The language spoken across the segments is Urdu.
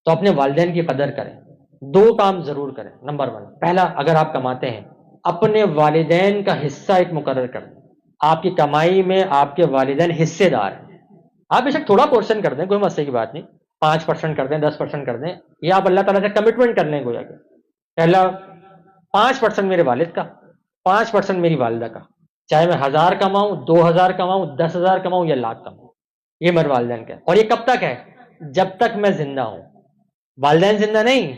تو اپنے والدین کی قدر کریں. دو کام ضرور کریں. نمبر 1، پہلا، اگر آپ کماتے ہیں اپنے والدین کا حصہ ایک مقرر کر دیں. آپ کی کمائی میں آپ کے والدین حصے دار ہیں. آپ بے شک تھوڑا پورشن کر دیں، کوئی مسئلے کی بات نہیں، 5% کر دیں، 10% کر دیں، یہ آپ اللہ تعالیٰ سے کمٹمنٹ کر لیں. گویا کہ پہلا 5% میرے والد کا، 5% میری والدہ کا، چاہے میں 1000 کماؤں، 2000 کماؤں، 10,000 کماؤں یا لاکھ کماؤں، یہ میرے والدین کا ہے. اور یہ کب تک ہے؟ جب تک میں زندہ ہوں. والدین زندہ نہیں،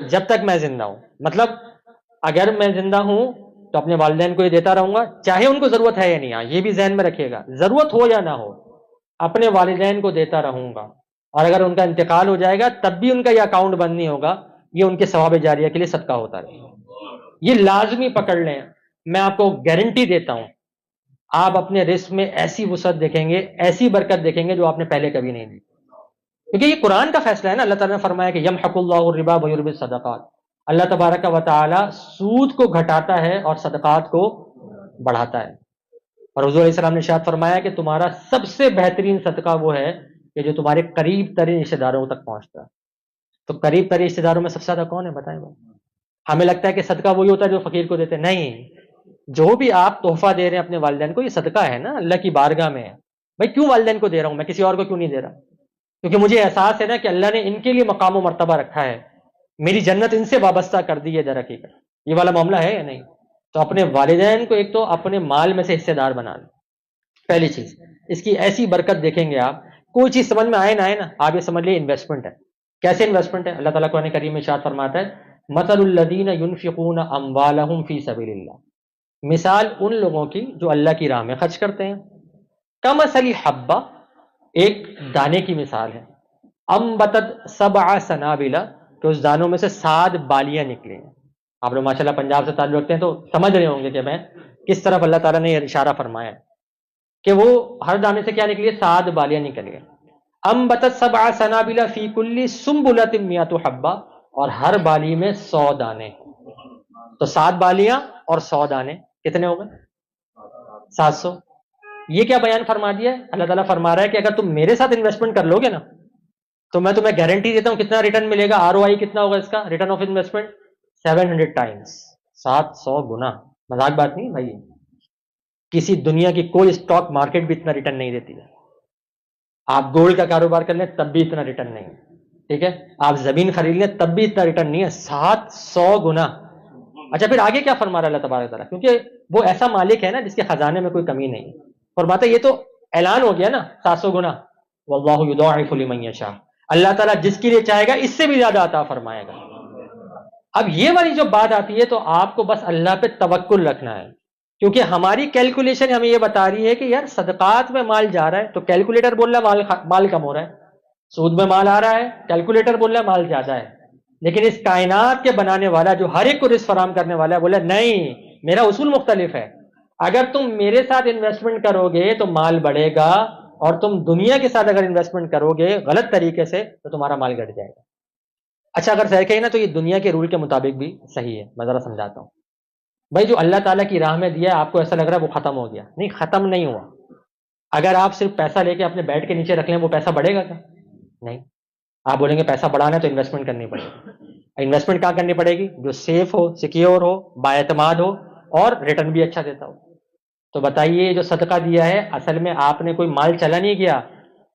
جب تک میں زندہ ہوں. مطلب اگر میں زندہ ہوں تو اپنے والدین کو یہ دیتا رہوں گا، چاہے ان کو ضرورت ہے یا نہیں. یہ بھی ذہن میں رکھیے گا، ضرورت ہو یا نہ ہو اپنے والدین کو دیتا رہوں گا. اور اگر ان کا انتقال ہو جائے گا تب بھی ان کا یہ اکاؤنٹ بند نہیں ہوگا، یہ ان کے ثواب جاریہ کے لیے صدقہ ہوتا رہے گا. یہ لازمی پکڑ لیں. میں آپ کو گارنٹی دیتا ہوں، آپ اپنے رزق میں ایسی وسعت دیکھیں گے، ایسی برکت دیکھیں گے جو آپ نے پہلے کبھی نہیں دیکھی. کیونکہ یہ قرآن کا فیصلہ ہے نا. اللہ تعالیٰ نے فرمایا کہ یمحق اللہ الربا ویربی الصدقات. اللہ تبارک و تعالی سود کو گھٹاتا ہے اور صدقات کو بڑھاتا ہے. اور حضور علیہ السلام نے ارشاد فرمایا کہ تمہارا سب سے بہترین صدقہ وہ ہے کہ جو تمہارے قریب ترین رشتے داروں تک پہنچتا ہے. تو قریب ترین رشتے داروں میں سب سے زیادہ کون ہے بتائیں بھائی؟ ہمیں لگتا ہے کہ صدقہ وہی ہوتا ہے جو فقیر کو دیتے. نہیں، جو بھی آپ تحفہ دے رہے ہیں اپنے والدین کو، یہ صدقہ ہے نا، اللہ کی بارگاہ میں ہے. بھائی کیوں والدین کو دے رہا ہوں میں، کسی اور کو کیوں نہیں دے رہا؟ کیونکہ مجھے احساس ہے نا کہ اللہ نے ان کے لیے مقام و مرتبہ رکھا ہے، میری جنت ان سے وابستہ کر دی ہے در حقیقت. یہ والا معاملہ ہے یا نہیں؟ تو اپنے والدین کو ایک تو اپنے مال میں سے حصے دار بنا لیں. پہلی چیز، اس کی ایسی برکت دیکھیں گے آپ. کوئی چیز سمجھ میں آئے نہ آئے نا، آپ یہ سمجھ لیے انویسٹمنٹ ہے. کیسے انویسٹمنٹ ہے؟ اللہ تعالیٰ قرآن کریم میں ارشاد فرماتا ہے مثل الذین ينفقون اموالهم فی سبیل اللہ. مثال ان لوگوں کی جو اللہ کی راہ میں خرچ کرتے ہیں. کمثل حبہ، ایک دانے کی مثال ہے. انبتت 7 سنابل، کہ اس دانوں میں سے 7 بالیاں نکلی ہیں. آپ لوگ ماشاءاللہ پنجاب سے تعلق رکھتے ہیں تو سمجھ رہے ہوں گے کہ میں کس طرف اللہ تعالیٰ نے یہ اشارہ فرمایا ہے کہ وہ ہر دانے سے کیا نکلی ہے؟ 7 بالیاں نکل گئے. انبتت 7 سنابل فی کل سنبلۃ 100 حبہ، اور ہر بالی میں 100 دانے. تو 7 بالیاں اور 100 دانے کتنے ہو گئے؟ 700. یہ کیا بیان فرما دیا ہے؟ اللہ تعالیٰ فرما رہا ہے کہ اگر تم میرے ساتھ انویسٹمنٹ کر لو گے نا تو میں تمہیں گارنٹی دیتا ہوں کتنا ریٹرن ملے گا. ROI کتنا ہوگا اس کا؟ ریٹرن آف انویسٹمنٹ 700 ٹائمز، 700 گنا. مذاق بات نہیں بھائی، کسی دنیا کی کوئی اسٹاک مارکیٹ بھی اتنا ریٹرن نہیں دیتی ہے. آپ گولڈ کا کاروبار کر لیں تب بھی اتنا ریٹرن نہیں ہے، ٹھیک ہے؟ آپ زمین خرید لیں تب بھی اتنا ریٹرن نہیں ہے، 700 گنا. اچھا پھر آگے کیا فرما رہا ہے اللہ تبارک تعالیٰ؟ کیونکہ وہ ایسا مالک ہے نا جس کے خزانے میں کوئی کمی نہیں. فرماتا ہے یہ تو اعلان ہو گیا نا 700 گنا. واللہ یضاعف لمن یشاء، اللہ تعالیٰ جس کے لیے چاہے گا اس سے بھی زیادہ عطا فرمائے گا. اب یہ والی جو بات آتی ہے تو آپ کو بس اللہ پہ توکل رکھنا ہے، کیونکہ ہماری کیلکولیشن ہمیں یہ بتا رہی ہے کہ یار صدقات میں مال جا رہا ہے تو کیلکولیٹر بول رہا ہے مال کم ہو رہا ہے. سود میں مال آ رہا ہے، کیلکولیٹر بول رہا ہے مال زیادہ ہے. لیکن اس کائنات کے بنانے والا جو ہر ایک کو رزق فراہم کرنے والا ہے بولا نہیں، میرا اصول مختلف ہے. اگر تم میرے ساتھ انویسٹمنٹ کرو گے تو مال بڑھے گا، اور تم دنیا کے ساتھ اگر انویسٹمنٹ کرو گے غلط طریقے سے تو تمہارا مال گھٹ جائے گا. اچھا اگر صحیح کہیں نا تو یہ دنیا کے رول کے مطابق بھی صحیح ہے. میں ذرا سمجھاتا ہوں. بھائی جو اللہ تعالیٰ کی راہ میں دیا ہے آپ کو ایسا لگ رہا ہے وہ ختم ہو گیا، نہیں، ختم نہیں ہوا. اگر آپ صرف پیسہ لے کے اپنے بیڈ کے نیچے رکھ لیں وہ پیسہ بڑھے گا کیا؟ نہیں. آپ بولیں گے پیسہ بڑھانا ہے تو انویسٹمنٹ کرنی پڑے گی. انویسٹمنٹ کہاں کرنی پڑے گی؟ جو سیف ہو، سیکیور ہو، بااعتماد ہو اور ریٹرن بھی اچھا دیتا ہو. تو بتائیے جو صدقہ دیا ہے اصل میں آپ نے کوئی مال چلا نہیں کیا،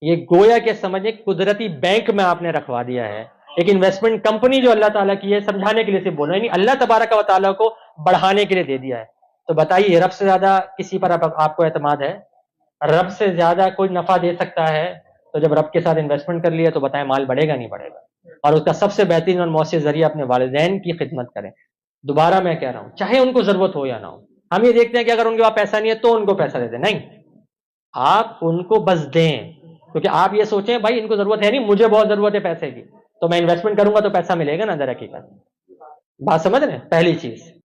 یہ گویا کہ سمجھیں قدرتی بینک میں آپ نے رکھوا دیا ہے. ایک انویسٹمنٹ کمپنی جو اللہ تعالیٰ کی ہے، سمجھانے کے لیے صرف بول رہے ہیں، اللہ تبارک و تعالیٰ کو بڑھانے کے لیے دے دیا ہے. تو بتائیے رب سے زیادہ کسی پر آپ کو اعتماد ہے؟ رب سے زیادہ کوئی نفع دے سکتا ہے؟ تو جب رب کے ساتھ انویسٹمنٹ کر لیا تو بتائیں مال بڑھے گا نہیں بڑھے گا؟ اور اس کا سب سے بہترین اور مؤثر ذریعہ اپنے والدین کی خدمت کریں. دوبارہ میں کہہ رہا ہوں، چاہے ان کو ضرورت ہو یا نہ ہو. ہم یہ دیکھتے ہیں کہ اگر ان کے پاس پیسہ نہیں ہے تو ان کو پیسہ دے دیں، نہیں، آپ ان کو بس دیں. کیونکہ آپ یہ سوچیں بھائی ان کو ضرورت ہے نہیں، مجھے بہت ضرورت ہے پیسے کی، تو میں انویسٹمنٹ کروں گا تو پیسہ ملے گا نا در حقیقت. بات سمجھ رہے ہیں؟ پہلی چیز